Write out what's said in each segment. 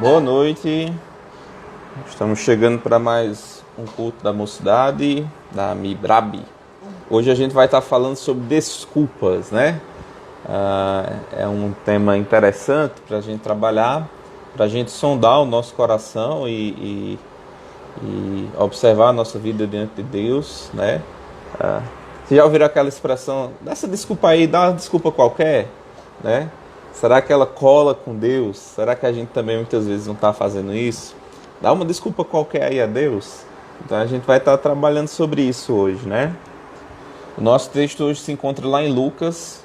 Boa noite, estamos chegando para mais um culto da mocidade, da MIBRAB. Hoje a gente vai estar falando sobre desculpas, né? É um tema interessante para a gente trabalhar, para a gente sondar o nosso coração e observar a nossa vida diante de Deus, né? Vocês já ouviram aquela expressão, dessa desculpa aí, dá uma desculpa qualquer, né? Será que ela cola com Deus? Será que a gente também muitas vezes não está fazendo isso? Dá uma desculpa qualquer aí a Deus? Então a gente vai estar trabalhando sobre isso hoje, né? O nosso texto hoje se encontra lá em Lucas,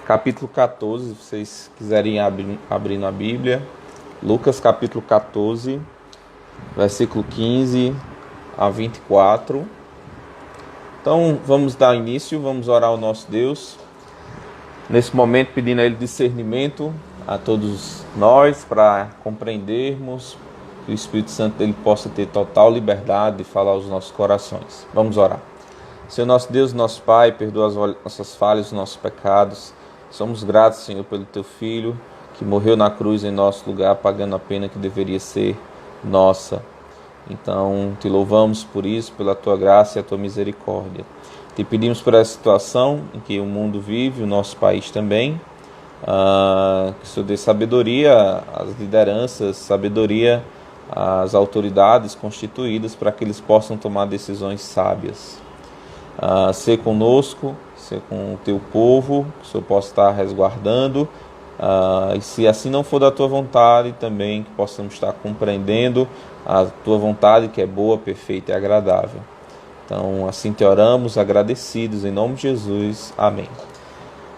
capítulo 14, se vocês quiserem abrir na Bíblia. Lucas capítulo 14, versículo 15 a 24. Então vamos dar início, vamos orar ao nosso Deus. Nesse momento pedindo a Ele discernimento a todos nós para compreendermos que o Espírito Santo dele possa ter total liberdade de falar aos nossos corações. Vamos orar. Senhor nosso Deus, nosso Pai, perdoa as nossas falhas, os nossos pecados. Somos gratos, Senhor, pelo Teu Filho que morreu na cruz em nosso lugar, pagando a pena que deveria ser nossa. Então, Te louvamos por isso, pela Tua graça e a Tua misericórdia. Te pedimos por essa situação em que o mundo vive, o nosso país também, que o Senhor dê sabedoria às lideranças, sabedoria às autoridades constituídas para que eles possam tomar decisões sábias. Ser conosco, ser com o Teu povo, que o Senhor possa estar resguardando, e se assim não for da Tua vontade, também que possamos estar compreendendo a Tua vontade que é boa, perfeita e agradável. Então, assim te oramos, agradecidos, em nome de Jesus. Amém.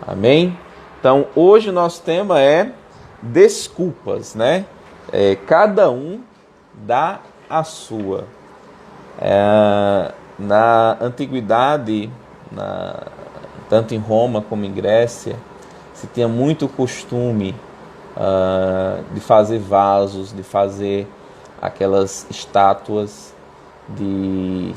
Amém? Então, hoje o nosso tema é desculpas, né? Cada um dá a sua. Na antiguidade, tanto em Roma como em Grécia, se tinha muito costume de fazer vasos, de fazer aquelas estátuas de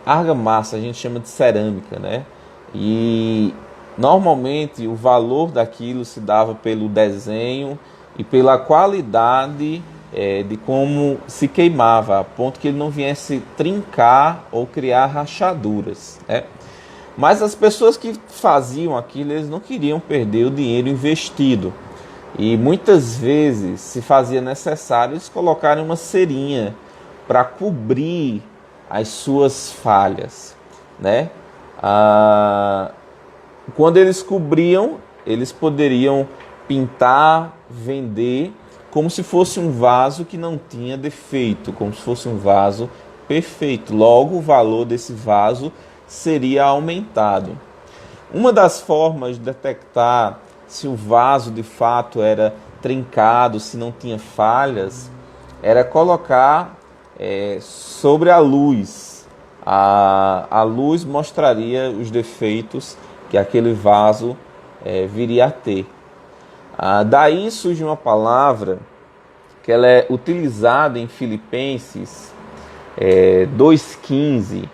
argamassa, a gente chama de cerâmica, né? E normalmente o valor daquilo se dava pelo desenho e pela qualidade de como se queimava, a ponto que ele não viesse trincar ou criar rachaduras, né? Mas as pessoas que faziam aquilo, eles não queriam perder o dinheiro investido. E muitas vezes se fazia necessário eles colocarem uma cerinha para cobrir as suas falhas, né? Quando eles cobriam, eles poderiam pintar, vender, como se fosse um vaso que não tinha defeito, como se fosse um vaso perfeito. Logo, o valor desse vaso seria aumentado. Uma das formas de detectar se o vaso de fato era trincado, se não tinha falhas, era colocar sobre a luz. A luz mostraria os defeitos que aquele vaso viria a ter. Daí surge uma palavra que ela é utilizada em Filipenses 2,15.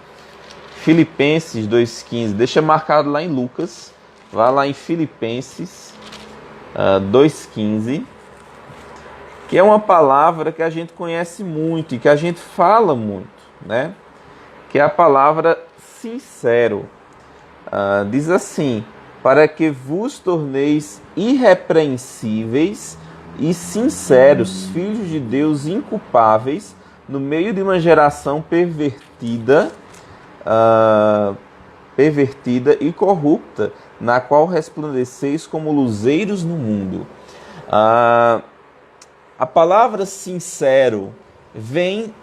Filipenses 2,15. Deixa marcado lá em Lucas. Vá lá em Filipenses 2,15, que é uma palavra que a gente conhece muito e que a gente fala muito, né? Que é a palavra sincero. Diz assim: para que vos torneis irrepreensíveis e sinceros, filhos de Deus inculpáveis, no meio de uma geração pervertida e corrupta, na qual resplandeceis como luzeiros no mundo. A palavra sincero vem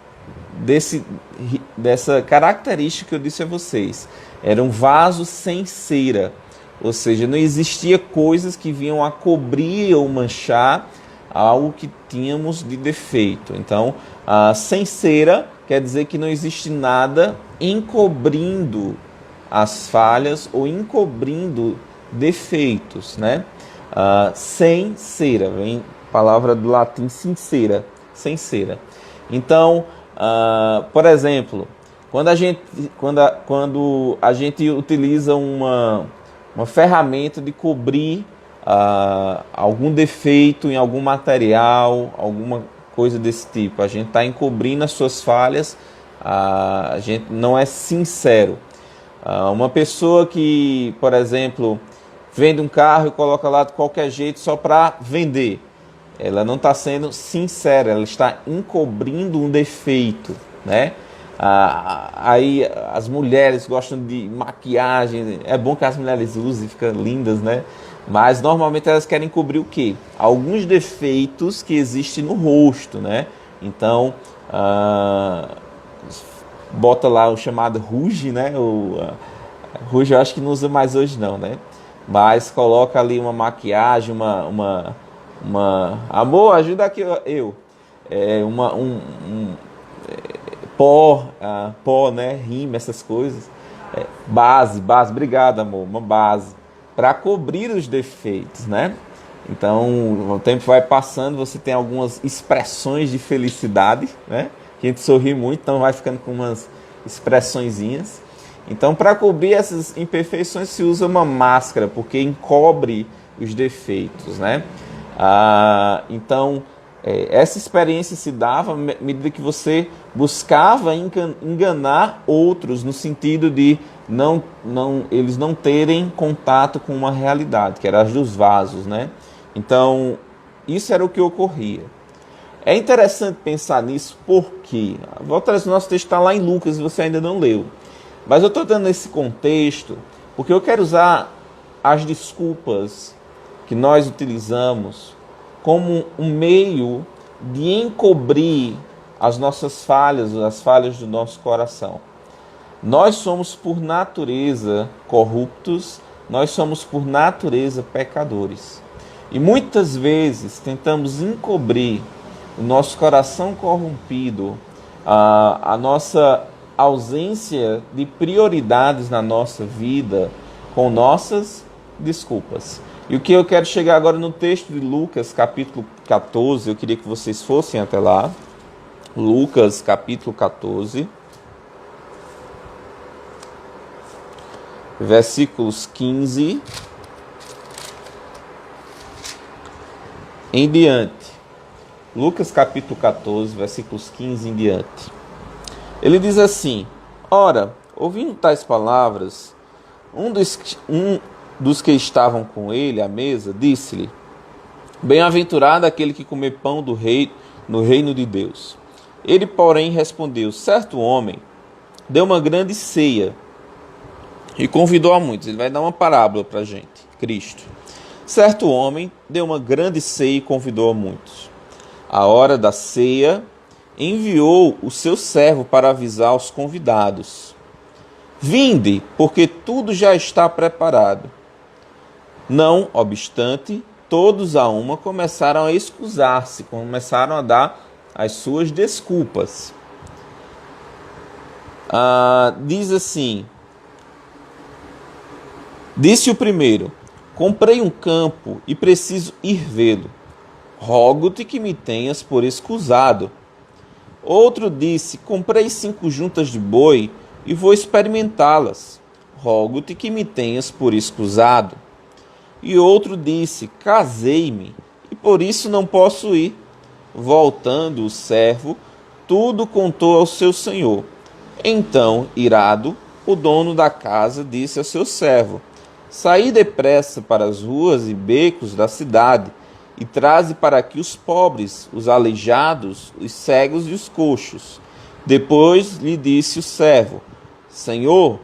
dessa característica que eu disse a vocês. Era um vaso sem cera, ou seja, não existia coisas que vinham a cobrir ou manchar algo que tínhamos de defeito. Então, sem cera quer dizer que não existe nada encobrindo as falhas ou encobrindo defeitos, né? Sem cera, vem a palavra do latim sincera, sem cera. Então, por exemplo, quando a gente utiliza uma ferramenta de cobrir algum defeito em algum material, alguma coisa desse tipo. A gente está encobrindo as suas falhas, a gente não é sincero. Uma pessoa que, por exemplo, vende um carro e coloca lá de qualquer jeito só para vender, ela não está sendo sincera, ela está encobrindo um defeito, né? Aí as mulheres gostam de maquiagem, é bom que as mulheres usem, ficam lindas, né? Mas normalmente elas querem cobrir o quê? Alguns defeitos que existem no rosto, né? Então, bota lá o chamado rouge, né? Rouge eu acho que não usa mais hoje não, né? Mas coloca ali uma maquiagem, amor, ajuda aqui eu. Pó, né? Rima, essas coisas. Base, obrigado, amor. Uma base para cobrir os defeitos, né? Então, o tempo vai passando, você tem algumas expressões de felicidade, né? Que a gente sorri muito, então vai ficando com umas expressõezinhas. Então, para cobrir essas imperfeições, se usa uma máscara, porque encobre os defeitos, né? Então, essa experiência se dava à medida que você buscava enganar outros, no sentido de eles não terem contato com uma realidade, que era as dos vasos, né? Então, isso era o que ocorria. É interessante pensar nisso porque, volta ao nosso texto está lá em Lucas, e você ainda não leu. Mas eu estou dando esse contexto porque eu quero usar as desculpas que nós utilizamos como um meio de encobrir as nossas falhas, as falhas do nosso coração. Nós somos por natureza corruptos, nós somos por natureza pecadores. E muitas vezes tentamos encobrir o nosso coração corrompido, a nossa ausência de prioridades na nossa vida com nossas desculpas. E o que eu quero chegar agora no texto de Lucas, capítulo 14, eu queria que vocês fossem até lá. Lucas, capítulo 14, versículos 15 em diante. Lucas, capítulo 14, versículos 15 em diante. Ele diz assim: ora, ouvindo tais palavras, um dos que estavam com ele à mesa disse-lhe: bem-aventurado aquele que comer pão do rei no reino de Deus. Ele, porém, respondeu: certo homem deu uma grande ceia e convidou a muitos. Ele vai dar uma parábola para a gente, Cristo. Certo homem deu uma grande ceia e convidou a muitos. À hora da ceia, enviou o seu servo para avisar os convidados: vinde, porque tudo já está preparado. Não obstante, todos a uma começaram a excusar-se, começaram a dar as suas desculpas. Diz assim: disse o primeiro: comprei um campo e preciso ir vê-lo. Rogo-te que me tenhas por escusado. Outro disse: comprei 5 juntas de boi e vou experimentá-las. Rogo-te que me tenhas por escusado. E outro disse: casei-me e por isso não posso ir. Voltando o servo, tudo contou ao seu senhor. Então, irado, o dono da casa disse ao seu servo: saí depressa para as ruas e becos da cidade e traze para aqui os pobres, os aleijados, os cegos e os coxos. Depois lhe disse o servo: Senhor,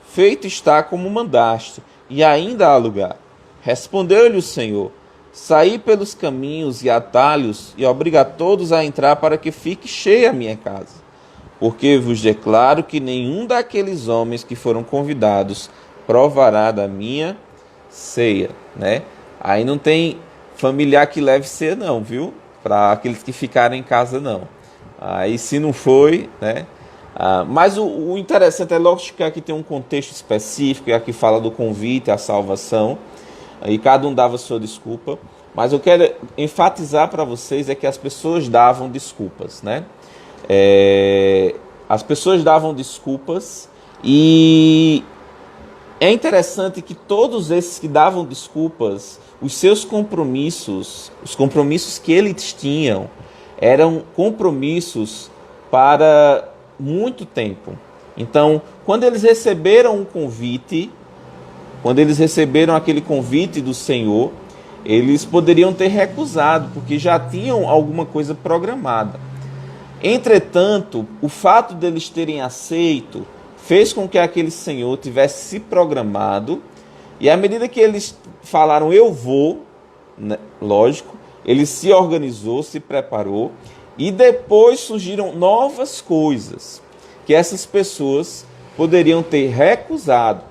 feito está como mandaste, e ainda há lugar. Respondeu-lhe o Senhor: saí pelos caminhos e atalhos e obriga a todos a entrar para que fique cheia a minha casa. Porque vos declaro que nenhum daqueles homens que foram convidados provará da minha ceia, né? Aí não tem familiar que leve ceia não, viu? Para aqueles que ficaram em casa não. Aí se não foi, né? Mas o interessante é lógico que aqui tem um contexto específico, e aqui fala do convite à salvação, e cada um dava sua desculpa, mas eu quero enfatizar para vocês é que as pessoas davam desculpas, né? As pessoas davam desculpas e É interessante que todos esses que davam desculpas, os seus compromissos, os compromissos que eles tinham, eram compromissos para muito tempo. Então, quando eles receberam um convite, quando eles receberam aquele convite do Senhor, eles poderiam ter recusado, porque já tinham alguma coisa programada. Entretanto, o fato deles terem aceito fez com que aquele senhor tivesse se programado, e à medida que eles falaram, eu vou, né, lógico, ele se organizou, se preparou, e depois surgiram novas coisas que essas pessoas poderiam ter recusado,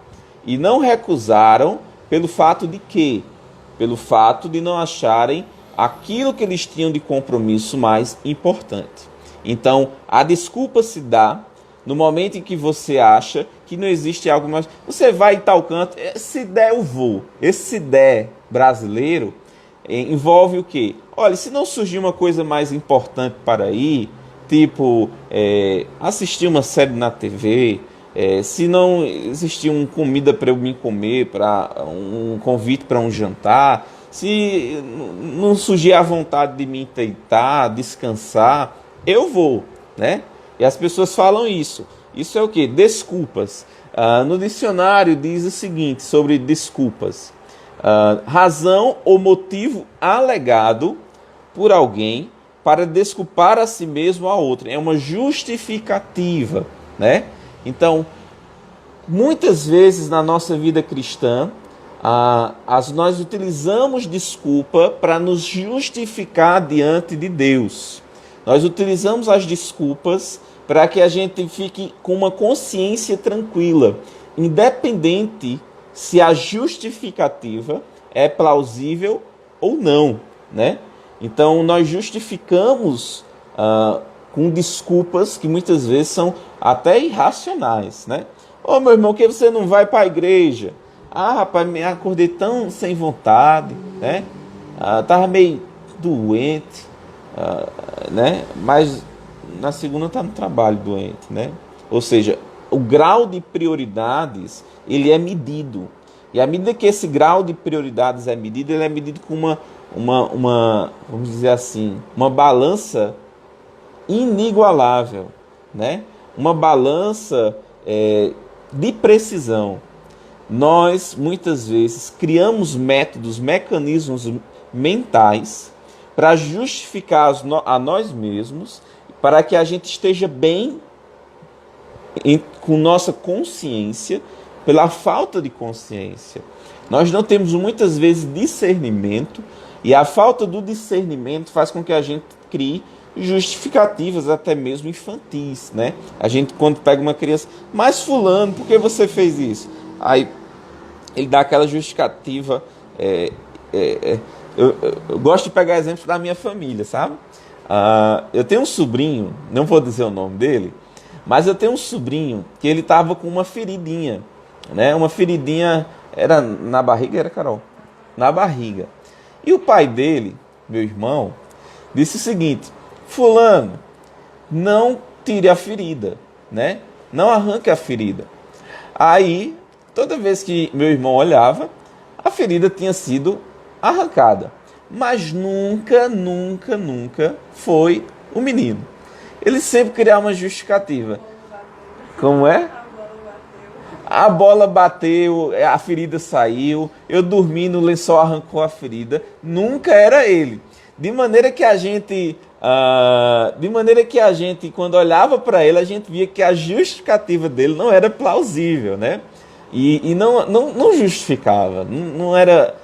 e não recusaram pelo fato de quê? Pelo fato de não acharem aquilo que eles tinham de compromisso mais importante. Então, a desculpa se dá no momento em que você acha que não existe algo mais. Você vai em tal canto, se der eu vou. Esse se der brasileiro envolve o quê? Olha, se não surgir uma coisa mais importante para ir, tipo assistir uma série na TV, se não existir uma comida para eu me comer, para um convite para um jantar, se não surgir a vontade de me deitar, descansar, eu vou, né? E as pessoas falam isso. Isso é o quê? Desculpas. No dicionário diz o seguinte sobre desculpas. Razão ou motivo alegado por alguém para desculpar a si mesmo ou a outra. É uma justificativa, né? Então, muitas vezes na nossa vida cristã, nós utilizamos desculpa para nos justificar diante de Deus. Nós utilizamos as desculpas para que a gente fique com uma consciência tranquila, independente se a justificativa é plausível ou não, né? Então, nós justificamos com desculpas que muitas vezes são até irracionais, né? Ô, meu irmão, que você não vai para a igreja? Ah, rapaz, me acordei tão sem vontade, né? Tava meio doente, né? Mas na segunda está no trabalho doente, né? Ou seja, o grau de prioridades, ele é medido. E à medida que esse grau de prioridades é medido, ele é medido com uma vamos dizer assim, uma balança inigualável, né? Uma balança de precisão. Nós, muitas vezes, criamos métodos, mecanismos mentais para justificar a nós mesmos, para que a gente esteja bem com nossa consciência, pela falta de consciência. Nós não temos muitas vezes discernimento, e a falta do discernimento faz com que a gente crie justificativas até mesmo infantis, né? A gente, quando pega uma criança, mas fulano, por que você fez isso? Aí ele dá aquela justificativa. Eu gosto de pegar exemplos da minha família, sabe? Eu tenho um sobrinho, não vou dizer o nome dele, mas eu tenho um sobrinho que ele estava com uma feridinha, né? Uma feridinha, era na barriga, era, Carol? Na barriga. E o pai dele, meu irmão, disse o seguinte: fulano, não tire a ferida, né? Não arranque a ferida. Aí, toda vez que meu irmão olhava, a ferida tinha sido arrancada. Mas nunca foi o menino. Ele sempre criava uma justificativa. Como é? A bola bateu, a ferida saiu, eu dormi no lençol, arrancou a ferida. Nunca era ele. De maneira que a gente, quando olhava para ele, a gente via que a justificativa dele não era plausível, né? E não justificava, não era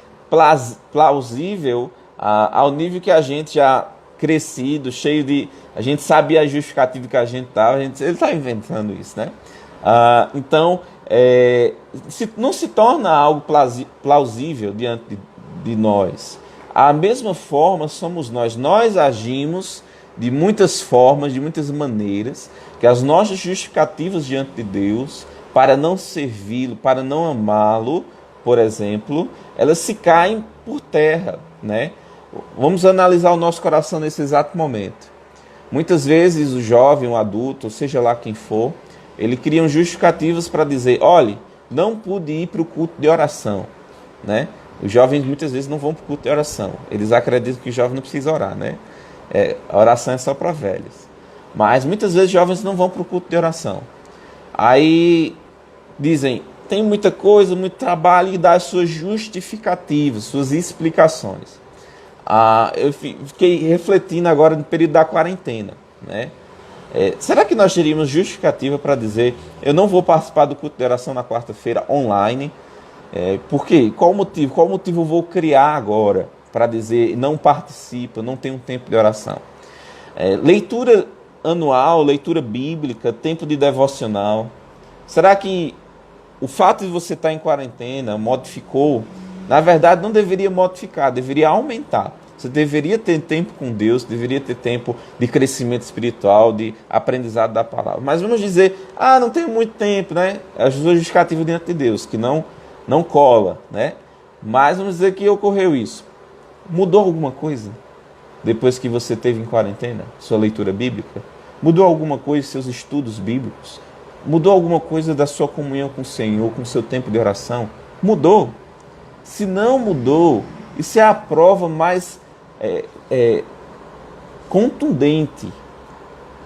plausível ao nível que a gente já crescido, cheio de... A gente sabia a justificativa que a gente estava, ele está inventando isso, né? Então, não se torna algo plausível diante de nós. A mesma forma somos nós. Nós agimos de muitas formas, de muitas maneiras, que as nossas justificativas diante de Deus, para não servi-lo, para não amá-lo, por exemplo, elas se caem por terra, né? Vamos analisar o nosso coração nesse exato momento. Muitas vezes o jovem, o adulto, seja lá quem for, ele cria justificativas para dizer: olhe, não pude ir para o culto de oração, né? Os jovens muitas vezes não vão para o culto de oração. Eles acreditam que o jovem não precisa orar, né? A oração é só para velhos. Mas muitas vezes os jovens não vão para o culto de oração. Aí dizem, tem muita coisa, muito trabalho, e dá as suas justificativas, suas explicações. Eu fiquei refletindo agora no período da quarentena, né? Será que nós teríamos justificativa para dizer, eu não vou participar do culto de oração na quarta-feira online? Por quê? Qual motivo? Qual motivo eu vou criar agora para dizer, não participo, não tenho tempo de oração? Leitura anual, leitura bíblica, tempo de devocional. Será que o fato de você estar em quarentena modificou? Na verdade, não deveria modificar, deveria aumentar. Você deveria ter tempo com Deus, deveria ter tempo de crescimento espiritual, de aprendizado da palavra. Mas vamos dizer, não tenho muito tempo, né? A justificativa diante de Deus, que não cola, né? Mas vamos dizer que ocorreu isso. Mudou alguma coisa depois que você esteve em quarentena? Sua leitura bíblica? Mudou alguma coisa seus estudos bíblicos? Mudou alguma coisa da sua comunhão com o Senhor, com o seu tempo de oração? Mudou? Se não mudou, isso é a prova mais contundente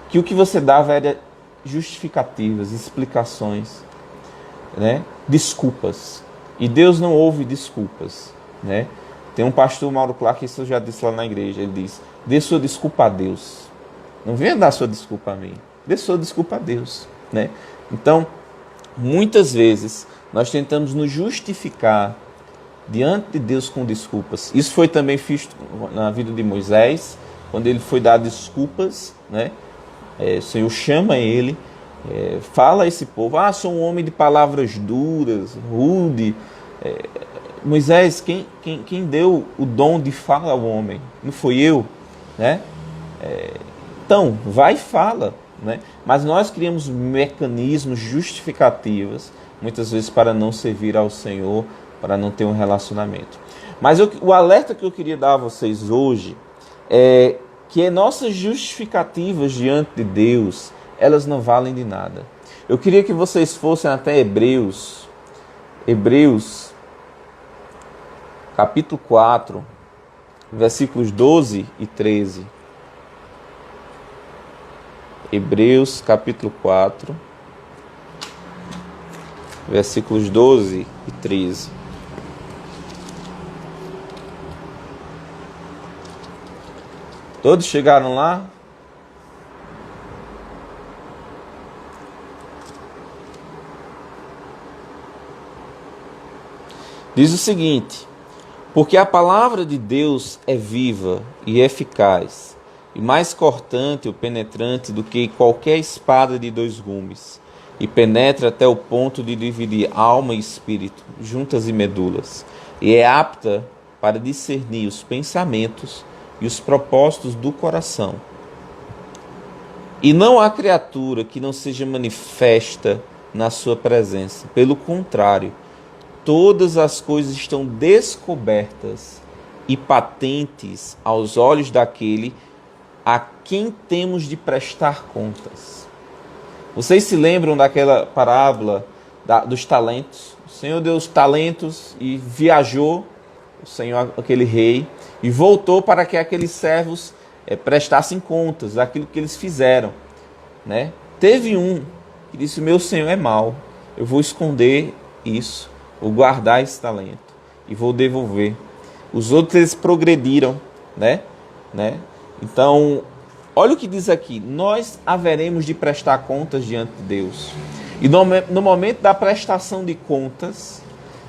que o que você dava era justificativas, explicações, né? Desculpas. E Deus não ouve desculpas, né? Tem um pastor, Mauro Clark, isso eu já disse lá na igreja, ele diz, dê sua desculpa a Deus. Não venha dar sua desculpa a mim, dê sua desculpa a Deus, né? Então, muitas vezes, nós tentamos nos justificar diante de Deus com desculpas. Isso foi também visto na vida de Moisés, quando ele foi dar desculpas, né? O Senhor chama ele, fala a esse povo, sou um homem de palavras duras, rude. Moisés, quem deu o dom de fala ao homem? Não foi eu, né? Então, vai e fala, né? Mas nós criamos mecanismos justificativos, muitas vezes para não servir ao Senhor, para não ter um relacionamento. Mas o alerta que eu queria dar a vocês hoje é que nossas justificativas diante de Deus, elas não valem de nada. Eu queria que vocês fossem até Hebreus capítulo 4, versículos 12 e 13. Hebreus capítulo 4, versículos 12 e 13. Todos chegaram lá? Diz o seguinte: porque a palavra de Deus é viva e eficaz, e mais cortante ou penetrante do que qualquer espada de 2 gumes, e penetra até o ponto de dividir alma e espírito, juntas e medulas, e é apta para discernir os pensamentos e os propósitos do coração. E não há criatura que não seja manifesta na sua presença. Pelo contrário, todas as coisas estão descobertas e patentes aos olhos daquele a quem temos de prestar contas. Vocês se lembram daquela parábola dos talentos? O Senhor deu os talentos e viajou, o Senhor, aquele rei, e voltou para que aqueles servos prestassem contas daquilo que eles fizeram, né? Teve um que disse: meu Senhor é mau, eu vou esconder isso, vou guardar esse talento e vou devolver. Os outros, eles progrediram, né? Então, olha o que diz aqui: nós haveremos de prestar contas diante de Deus. E no momento da prestação de contas,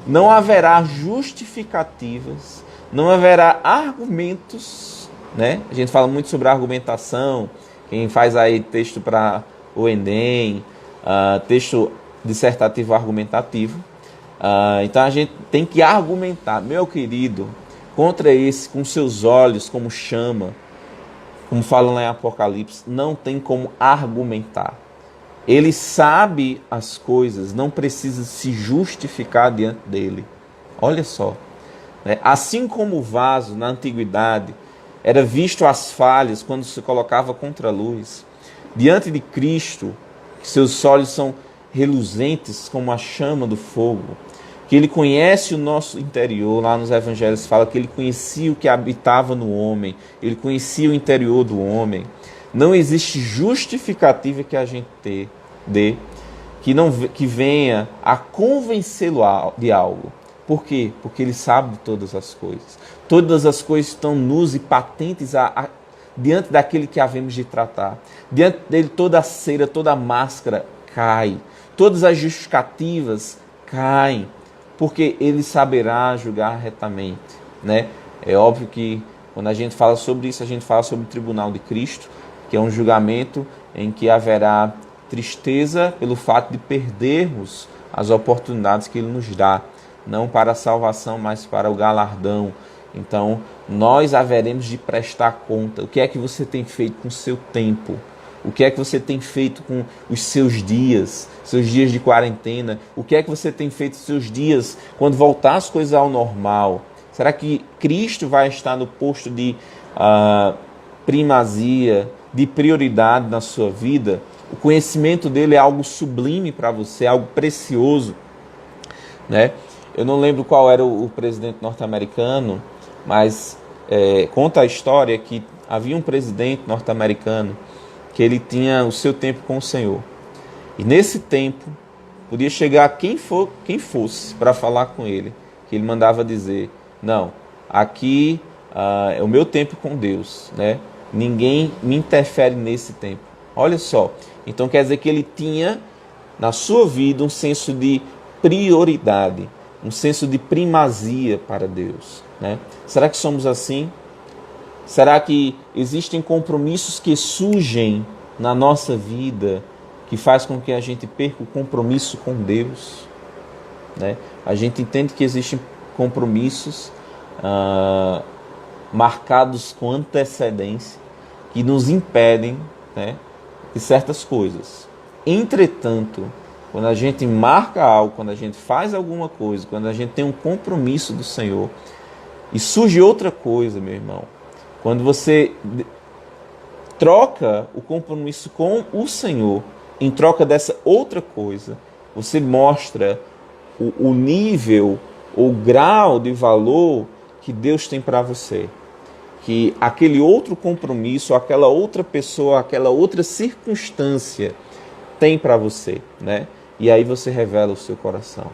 não haverá justificativas, não haverá argumentos, né? A gente fala muito sobre argumentação, quem faz aí texto para o Enem, texto dissertativo argumentativo. Então a gente tem que argumentar, meu querido, contra esse, com seus olhos como chama, como fala lá em Apocalipse, não tem como argumentar. Ele sabe as coisas, não precisa se justificar diante dele. Olha só, né? Assim como o vaso na antiguidade era visto as falhas quando se colocava contra a luz, diante de Cristo, seus olhos são reluzentes como a chama do fogo, que Ele conhece o nosso interior. Lá nos evangelhos fala que Ele conhecia o que habitava no homem, Ele conhecia o interior do homem. Não existe justificativa que a gente dê que venha a convencê-lo de algo. Por quê? Porque Ele sabe de todas as coisas. Todas as coisas estão nus e patentes diante daquele que havemos de tratar. Diante dele toda a cera, toda a máscara cai. Todas as justificativas caem. Porque Ele saberá julgar retamente, né? É óbvio que quando a gente fala sobre isso, a gente fala sobre o tribunal de Cristo, que é um julgamento em que haverá tristeza pelo fato de perdermos as oportunidades que Ele nos dá, não para a salvação, mas para o galardão. Então, nós haveremos de prestar conta. O que é que você tem feito com o seu tempo? O que é que você tem feito com os seus dias de quarentena? O que é que você tem feito seus dias quando voltar as coisas ao normal? Será que Cristo vai estar no posto de primazia, de prioridade na sua vida? O conhecimento dele é algo sublime para você, algo precioso, né? Eu não lembro qual era o presidente norte-americano, mas conta a história que havia um presidente norte-americano que ele tinha o seu tempo com o Senhor. E nesse tempo, podia chegar quem fosse para falar com ele, que ele mandava dizer, não, aqui é o meu tempo com Deus, né? Ninguém me interfere nesse tempo. Olha só, então quer dizer que ele tinha na sua vida um senso de prioridade, um senso de primazia para Deus, né? Será que somos assim? Será que existem compromissos que surgem na nossa vida que faz com que a gente perca o compromisso com Deus, né? A gente entende que existem compromissos marcados com antecedência que nos impedem, né, de certas coisas. Entretanto, quando a gente marca algo, quando a gente faz alguma coisa, quando a gente tem um compromisso do Senhor e surge outra coisa, meu irmão, quando você troca o compromisso com o Senhor em troca dessa outra coisa, você mostra o nível, o grau de valor que Deus tem para você. Que aquele outro compromisso, aquela outra pessoa, aquela outra circunstância tem para você, né? E aí você revela o seu coração.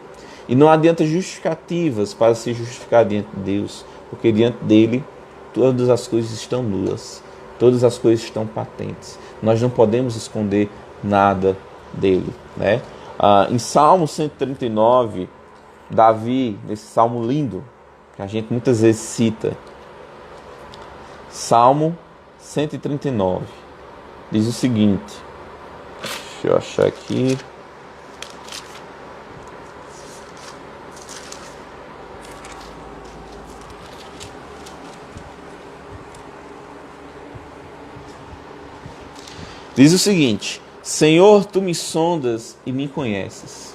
E não adianta justificativas para se justificar diante de Deus, porque diante dele todas as coisas estão nuas, todas as coisas estão patentes. Nós não podemos esconder nada dele, né? Em Salmo 139, Davi, nesse salmo lindo, que a gente muitas vezes cita, Salmo 139, diz o seguinte, deixa eu achar aqui, diz o seguinte: Senhor, tu me sondas e me conheces.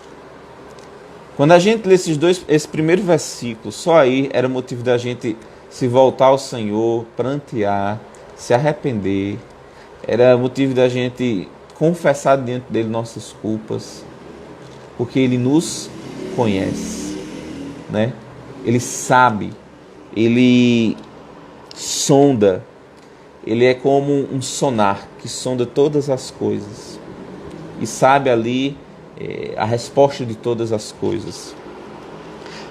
Quando a gente lê esse primeiro versículo, só aí era motivo da gente se voltar ao Senhor, prantear, se arrepender. Era motivo da gente confessar diante dele nossas culpas, porque ele nos conhece, né? Ele sabe, ele sonda. Ele é como um sonar que sonda todas as coisas e sabe ali a resposta de todas as coisas.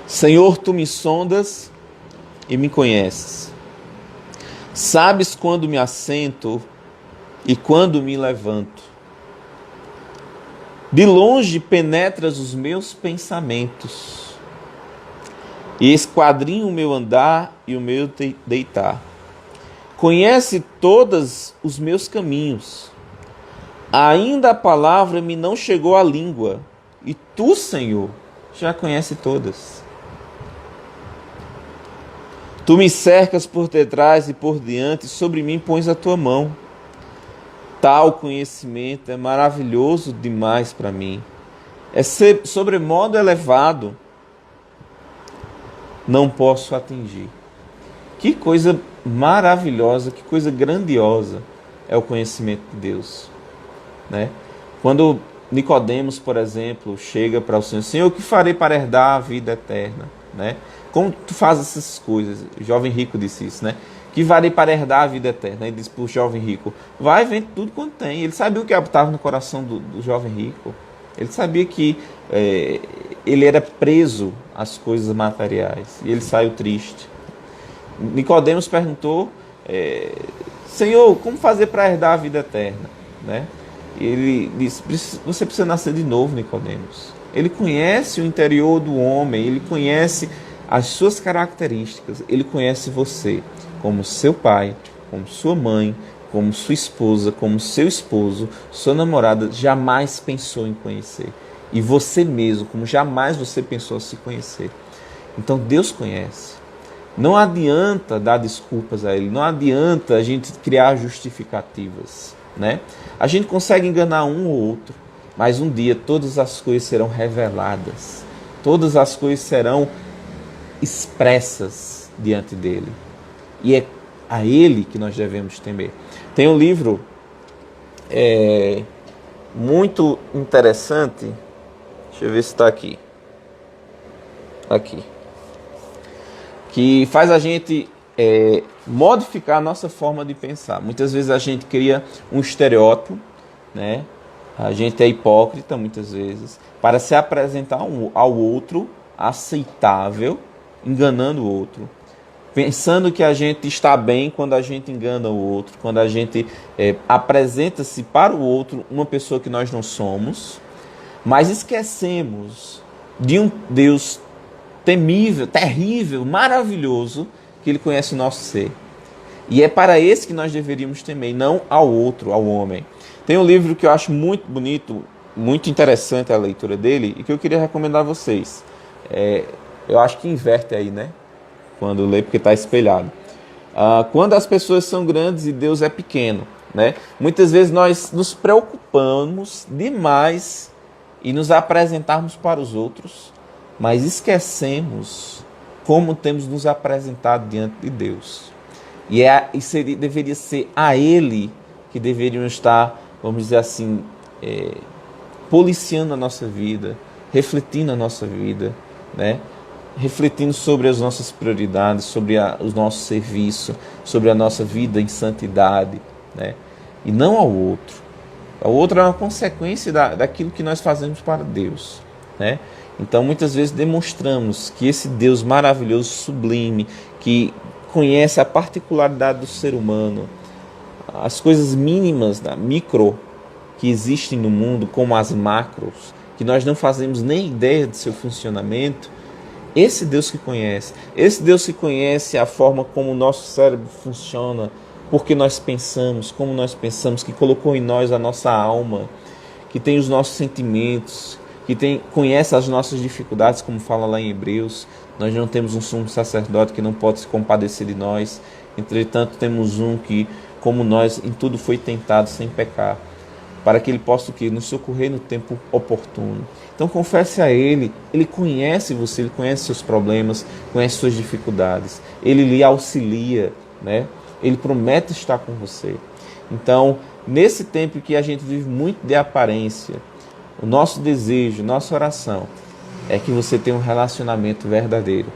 Senhor, tu me sondas e me conheces. Sabes quando me assento e quando me levanto. De longe penetras os meus pensamentos e esquadrinha o meu andar e o meu deitar. Conhece todos os meus caminhos. Ainda a palavra me não chegou à língua, e tu, Senhor, já conhece todas. Tu me cercas por detrás e por diante, sobre mim pões a tua mão. Tal conhecimento é maravilhoso demais para mim. É sobremodo elevado. Não posso atingir. Que coisa maravilhosa, que coisa grandiosa é o conhecimento de Deus, né? Quando Nicodemos, por exemplo, chega para o Senhor: Senhor, o que farei para herdar a vida eterna? Né? Como tu fazes essas coisas? O jovem rico disse isso, né? Que farei para herdar a vida eterna? Ele disse para o jovem rico: vai, vende tudo quanto tem. Ele sabia o que estava no coração do jovem rico. Ele sabia que ele era preso às coisas materiais. E ele saiu triste. Nicodemos perguntou: Senhor, como fazer para herdar a vida eterna? Né? E ele disse: você precisa nascer de novo, Nicodemos. Ele conhece o interior do homem, ele conhece as suas características, ele conhece você como seu pai, como sua mãe, como sua esposa, como seu esposo, sua namorada jamais pensou em conhecer. E você mesmo, como jamais você pensou se conhecer. Então Deus conhece. Não adianta dar desculpas a Ele, não adianta a gente criar justificativas, né? A gente consegue enganar um ou outro, mas um dia todas as coisas serão reveladas, todas as coisas serão expressas diante dele. E é a Ele que nós devemos temer. Tem um livro muito interessante, deixa eu ver se está aqui. Aqui. Que faz a gente modificar a nossa forma de pensar. Muitas vezes a gente cria um estereótipo, né? A gente é hipócrita muitas vezes, para se apresentar ao outro aceitável, enganando o outro. Pensando que a gente está bem quando a gente engana o outro, quando a gente apresenta-se para o outro uma pessoa que nós não somos, mas esquecemos de um Deus temível, terrível, maravilhoso, que Ele conhece o nosso ser. E é para esse que nós deveríamos temer, não ao outro, ao homem. Tem um livro que eu acho muito bonito, muito interessante a leitura dele, e que eu queria recomendar a vocês. Eu acho que inverte aí, né? Quando lê, porque está espelhado. Quando as pessoas são grandes e Deus é pequeno, né? Muitas vezes nós nos preocupamos demais em nos apresentarmos para os outros, mas esquecemos como temos nos apresentado diante de Deus. E deveria ser a Ele que deveriam estar, vamos dizer assim, policiando a nossa vida, refletindo a nossa vida, né? Refletindo sobre as nossas prioridades, sobre o nosso serviço, sobre a nossa vida em santidade, né? E não ao outro. O outro é uma consequência daquilo que nós fazemos para Deus, né? Então, muitas vezes demonstramos que esse Deus maravilhoso, sublime, que conhece a particularidade do ser humano, as coisas mínimas, micro, que existem no mundo, como as macros, que nós não fazemos nem ideia de seu funcionamento, esse Deus esse Deus que conhece a forma como o nosso cérebro funciona, porque nós pensamos, como nós pensamos, que colocou em nós a nossa alma, que tem os nossos sentimentos, que conhece as nossas dificuldades, como fala lá em Hebreus. Nós não temos um sumo sacerdote que não pode se compadecer de nós, entretanto temos um que, como nós, em tudo foi tentado sem pecar, para que Ele possa nos socorrer no tempo oportuno. Então confesse a Ele, Ele conhece você, Ele conhece seus problemas, conhece suas dificuldades, Ele lhe auxilia, né? Ele promete estar com você. Então, nesse tempo que a gente vive muito de aparência, o nosso desejo, nossa oração é que você tenha um relacionamento verdadeiro.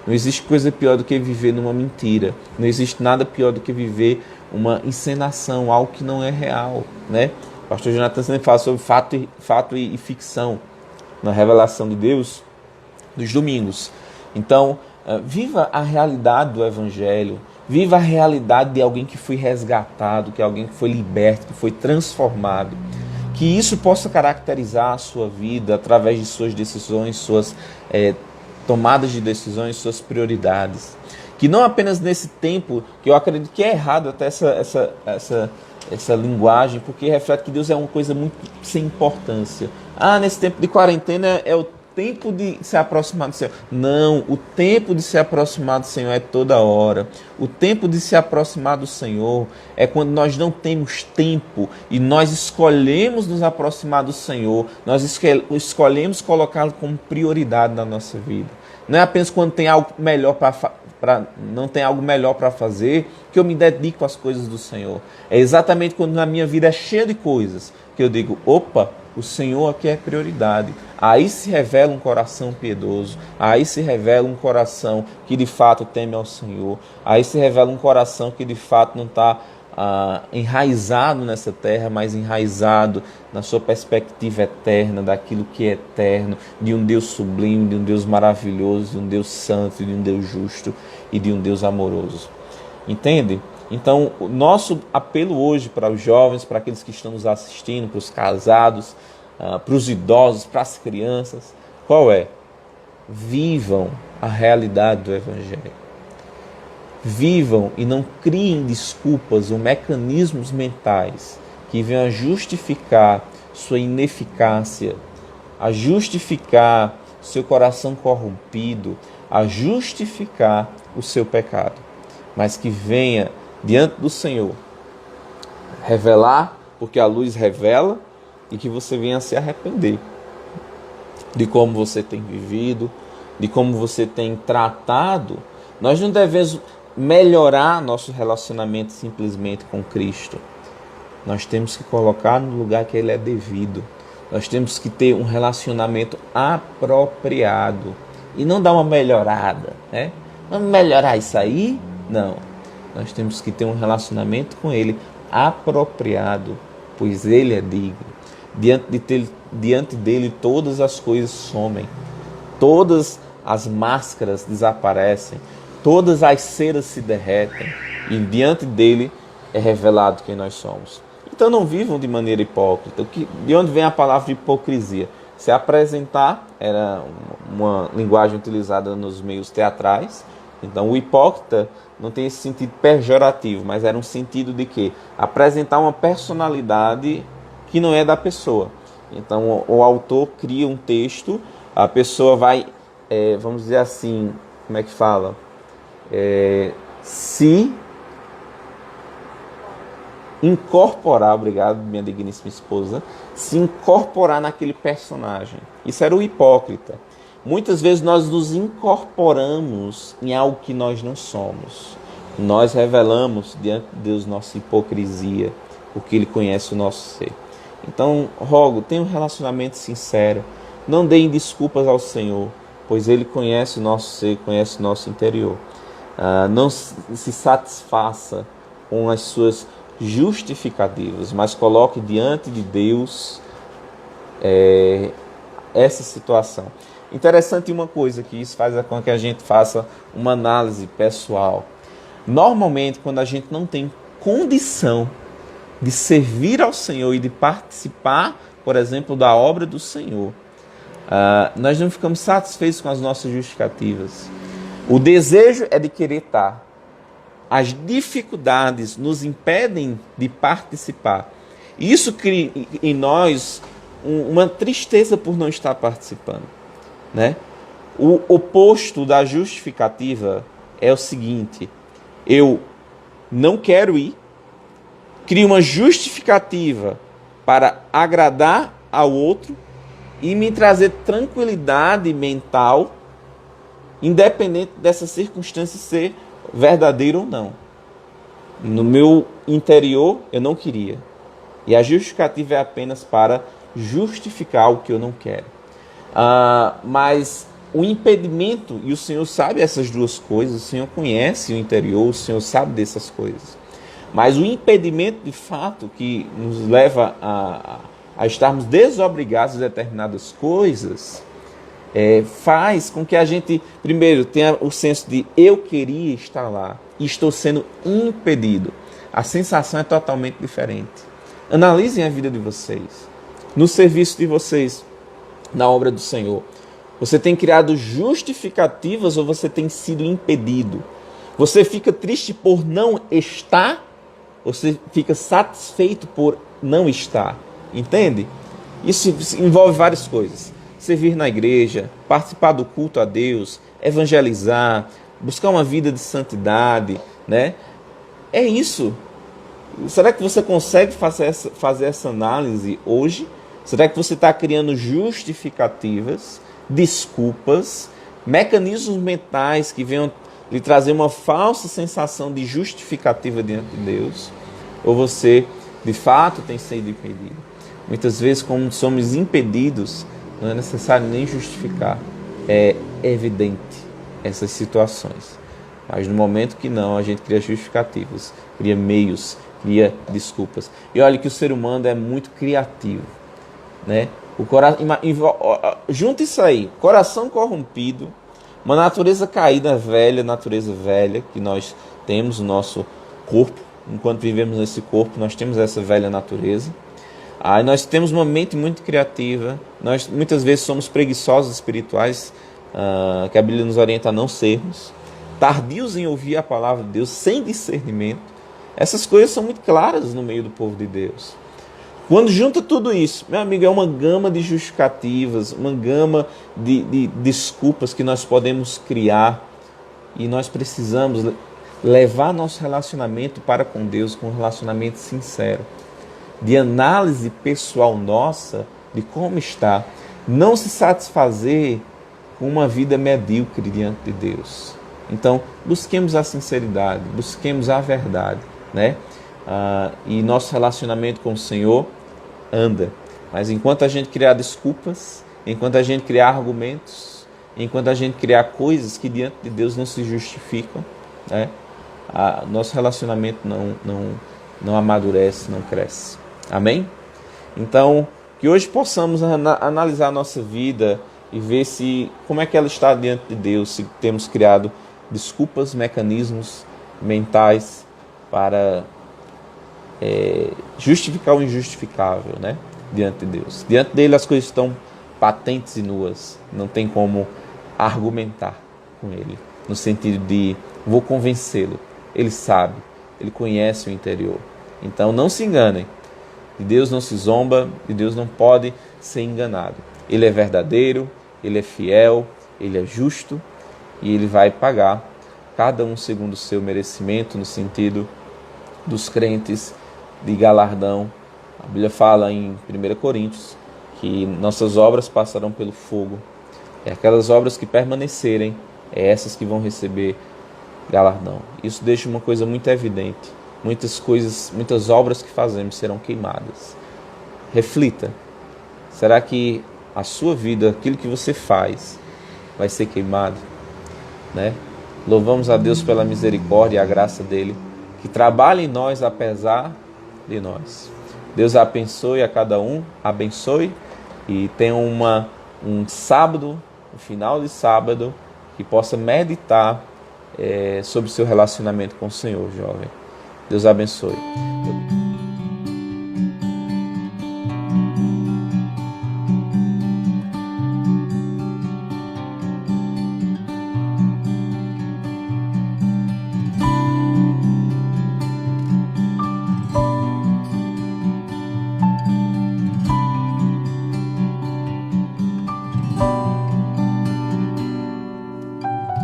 Não existe coisa pior do que viver numa mentira. Não existe nada pior do que viver uma encenação, algo que não é real, né? O pastor Jonathan sempre fala sobre fato e ficção na revelação de Deus dos domingos. Então, viva a realidade do Evangelho, viva a realidade de alguém que foi resgatado, que alguém que foi liberto, que foi transformado. Que isso possa caracterizar a sua vida através de suas decisões, suas tomadas de decisões, suas prioridades. Que não apenas nesse tempo, que eu acredito que é errado até essa linguagem, porque reflete que Deus é uma coisa muito sem importância. Nesse tempo de quarentena é o tempo de se aproximar do Senhor. Não, o tempo de se aproximar do Senhor é toda hora. O tempo de se aproximar do Senhor é quando nós não temos tempo e nós escolhemos nos aproximar do Senhor, nós escolhemos colocá-lo como prioridade na nossa vida. Não é apenas quando tem algo melhor não tem algo melhor para fazer que eu me dedico às coisas do Senhor. É exatamente quando na minha vida é cheia de coisas que eu digo, opa, o Senhor aqui é prioridade. Aí se revela um coração piedoso, aí se revela um coração que de fato teme ao Senhor, aí se revela um coração que de fato não está enraizado nessa terra, mas enraizado na sua perspectiva eterna, daquilo que é eterno, de um Deus sublime, de um Deus maravilhoso, de um Deus santo, de um Deus justo e de um Deus amoroso. Entende? Então, o nosso apelo hoje para os jovens, para aqueles que estão nos assistindo, para os casados, para os idosos, para as crianças, qual é? Vivam a realidade do Evangelho. Vivam e não criem desculpas ou mecanismos mentais que venham a justificar sua ineficácia, a justificar seu coração corrompido, a justificar o seu pecado, mas que venha diante do Senhor revelar, porque a luz revela, e que você venha se arrepender de como você tem vivido, de como você tem tratado. Nós não devemos melhorar nosso relacionamento simplesmente com Cristo. Nós temos que colocar no lugar que Ele é devido. Nós temos que ter um relacionamento apropriado e não dar uma melhorada, né? Vamos melhorar isso aí? Não. Nós temos que ter um relacionamento com Ele apropriado, pois Ele é digno. Diante dele todas as coisas somem, todas as máscaras desaparecem, todas as ceras se derretem e diante dele é revelado quem nós somos. Então não vivam de maneira hipócrita. De onde vem a palavra hipocrisia? Se apresentar era uma linguagem utilizada nos meios teatrais. Então o hipócrita não tem esse sentido pejorativo, mas era um sentido de que apresentar uma personalidade que não é da pessoa. Então o autor cria um texto, a pessoa vai, vamos dizer assim, como é que fala? Se incorporar, obrigado minha digníssima esposa, se incorporar naquele personagem. Isso era o hipócrita. Muitas vezes nós nos incorporamos em algo que nós não somos. Nós revelamos diante de Deus nossa hipocrisia, porque Ele conhece o nosso ser. Então, rogo, tenha um relacionamento sincero. Não deem desculpas ao Senhor, pois Ele conhece o nosso ser, conhece o nosso interior. Não se satisfaça com as suas justificativas, mas coloque diante de Deus essa situação. Interessante uma coisa, que isso faz com que a gente faça uma análise pessoal. Normalmente, quando a gente não tem condição de servir ao Senhor e de participar, por exemplo, da obra do Senhor, nós não ficamos satisfeitos com as nossas justificativas. O desejo é de querer estar. As dificuldades nos impedem de participar. Isso cria em nós uma tristeza por não estar participando, né? O oposto da justificativa é o seguinte: eu não quero ir, crio uma justificativa para agradar ao outro e me trazer tranquilidade mental, independente dessa circunstância ser verdadeira ou não. No meu interior eu não queria. E a justificativa é apenas para justificar o que eu não quero. Mas o impedimento, e o Senhor sabe essas duas coisas, o Senhor conhece o interior, o Senhor sabe dessas coisas. Mas o impedimento de fato que nos leva a estarmos desobrigados de determinadas coisas, faz com que a gente, primeiro, tenha o senso de eu queria estar lá e estou sendo impedido. A sensação é totalmente diferente. Analisem a vida de vocês, no serviço de vocês, na obra do Senhor. Você tem criado justificativas ou você tem sido impedido? Você fica triste por não estar? Ou você fica satisfeito por não estar? Entende? Isso envolve várias coisas. Servir na igreja, participar do culto a Deus, evangelizar, buscar uma vida de santidade, né? É isso. Será que você consegue fazer essa análise hoje? Será que você está criando justificativas, desculpas, mecanismos mentais que venham lhe trazer uma falsa sensação de justificativa diante de Deus? Ou você, de fato, tem sido impedido? Muitas vezes, como somos impedidos, não é necessário nem justificar. É evidente essas situações. Mas no momento que não, a gente cria justificativas, cria meios, cria desculpas. E olha que o ser humano é muito criativo, né? Junta isso aí, coração corrompido, uma natureza caída velha, natureza velha que nós temos no nosso corpo. Enquanto vivemos nesse corpo, nós temos essa velha natureza. Aí nós temos uma mente muito criativa. Nós muitas vezes somos preguiçosos espirituais, que a Bíblia nos orienta a não sermos. Tardios em ouvir a palavra de Deus, sem discernimento. Essas coisas são muito claras no meio do povo de Deus. Quando junta tudo isso, meu amigo, é uma gama de justificativas, uma gama de desculpas que nós podemos criar. E nós precisamos levar nosso relacionamento para com Deus com um relacionamento sincero, de análise pessoal nossa, de como está. Não se satisfazer com uma vida medíocre diante de Deus. Então, busquemos a sinceridade, busquemos a verdade, né? E nosso relacionamento com o Senhor anda. Mas enquanto a gente criar desculpas, enquanto a gente criar argumentos, enquanto a gente criar coisas que diante de Deus não se justificam, né? Nosso relacionamento não amadurece, não cresce. Amém? Então, que hoje possamos analisar a nossa vida e ver como é que ela está diante de Deus, se temos criado desculpas, mecanismos mentais para justificar o injustificável, né? Diante de Deus. Diante dele as coisas estão patentes e nuas, não tem como argumentar com ele, no sentido de vou convencê-lo, ele sabe, ele conhece o interior. Então não se enganem, de Deus não se zomba, de Deus não pode ser enganado. Ele é verdadeiro, ele é fiel, ele é justo e ele vai pagar cada um segundo o seu merecimento, no sentido dos crentes de galardão. A Bíblia fala em 1 Coríntios que nossas obras passarão pelo fogo. É aquelas obras que permanecerem, é essas que vão receber galardão. Isso deixa uma coisa muito evidente. Muitas obras que fazemos serão queimadas. Reflita. Será que a sua vida, aquilo que você faz, vai ser queimado? Né? Louvamos a Deus pela misericórdia e a graça dele, que trabalha em nós apesar de nós. Deus abençoe a cada um, abençoe e tenha um sábado, um final de sábado, que possa meditar sobre o seu relacionamento com o Senhor, jovem. Deus abençoe.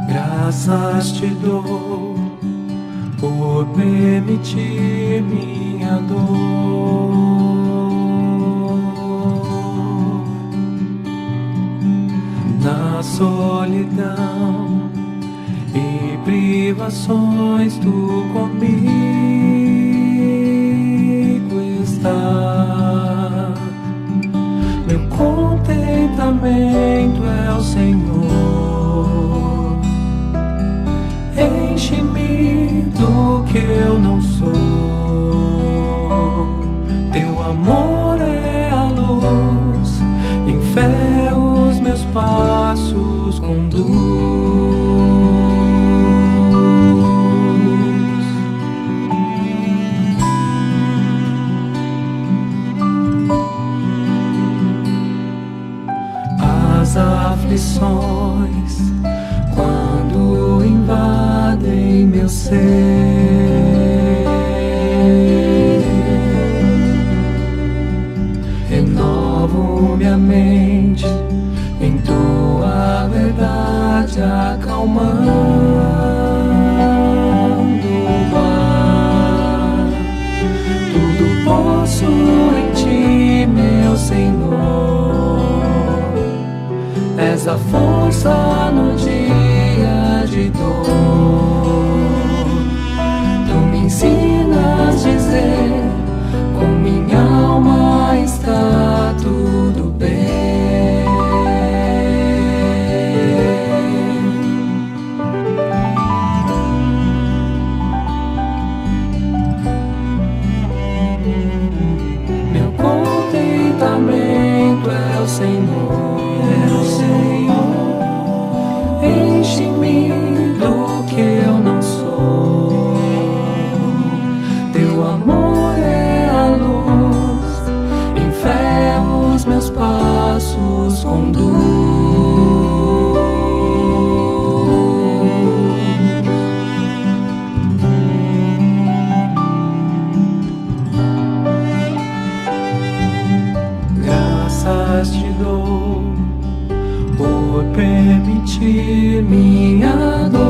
Graças te dou por permitir minha dor. Na solidão e privações tu comigo está. Meu contentamento é o Senhor. Enche-me do que eu não sou. Teu amor é a luz, em fé os meus passos conduz. As aflições quando invadem meu ser, renovo minha mente em tua verdade, acalmando o mar. Tudo posso em ti, meu Senhor. És a força no dia de dor. Tu me ensinas a dizer com minha alma está. nos conduz. Graças te dou por permitir minha dor.